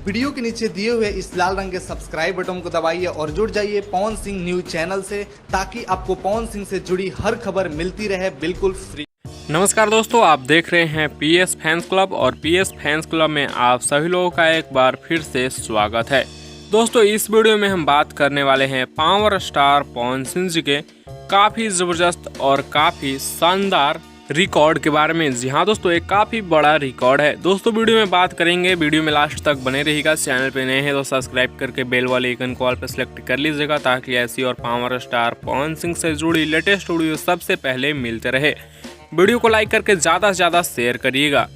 Video के नीचे दिए हुए इस लाल रंग के सब्सक्राइब बटन को दबाइए और जुड़ जाइए पवन सिंह न्यूज चैनल से, ताकि आपको पवन सिंह से जुड़ी हर खबर मिलती रहे बिल्कुल फ्री। नमस्कार दोस्तों, आप देख रहे हैं पीएस फैंस क्लब और पीएस फैंस क्लब में आप सभी लोगों का एक बार फिर से स्वागत है। दोस्तों, इस वीडियो में हम बात करने वाले हैं पावर स्टार पवन सिंह जी के काफ़ी ज़बरदस्त और काफ़ी शानदार रिकॉर्ड के बारे में। जी हाँ दोस्तों, एक काफ़ी बड़ा रिकॉर्ड है। दोस्तों वीडियो में बात करेंगे, वीडियो में लास्ट तक बने रहिएगा। चैनल पे नए हैं तो सब्सक्राइब करके बेल वाले आइकन को ऑल पे सेलेक्ट कर लीजिएगा, ताकि ऐसी और पावर स्टार पवन सिंह से जुड़ी लेटेस्ट वीडियो सबसे पहले मिलते रहे। वीडियो को लाइक करके ज़्यादा से ज़्यादा शेयर करिएगा।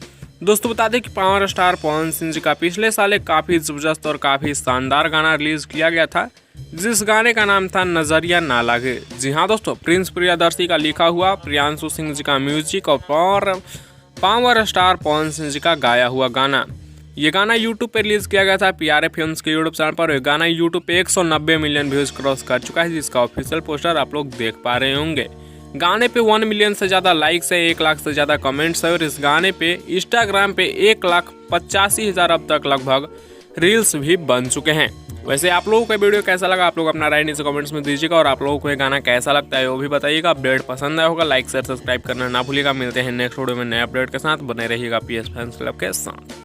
दोस्तों बता दें कि पावर स्टार पवन सिंह जी का पिछले साल एक काफ़ी ज़बरदस्त और काफ़ी शानदार गाना रिलीज़ किया गया था, जिस गाने का नाम था नज़रिया ना लागे। जी हाँ दोस्तों, प्रिंस प्रियदर्शी का लिखा हुआ, प्रियांशु सिंह जी का म्यूजिक और पावर स्टार पवन सिंह जी का गाया हुआ गाना। ये गाना यूट्यूब पे रिलीज़ किया गया था पीआरए फिल्म्स के यूट्यूब चैनल पर। ये गाना यूट्यूब पे 190 मिलियन व्यूज़ क्रॉस कर चुका है, जिसका ऑफिशियल पोस्टर आप लोग देख पा रहे होंगे। गाने पे 1 मिलियन से ज़्यादा लाइक्स है, 1 लाख से ज़्यादा कमेंट्स है और इस गाने पे इंस्टाग्राम पे 1,85,000 अब तक लगभग रील्स भी बन चुके हैं। वैसे आप लोगों को वीडियो कैसा लगा, आप लोग अपना राय नीचे कमेंट्स में दीजिएगा और आप लोगों को ये गाना कैसा लगता है वो भी बताइएगा। अपडेट पसंद आया होगा लाइक शेयर सब्सक्राइब करना ना भूलिएगा। मिलते हैं नेक्स्ट वीडियो में नए अपडेट के साथ, बने रहिएगा पीएस फैंस क्लब के साथ।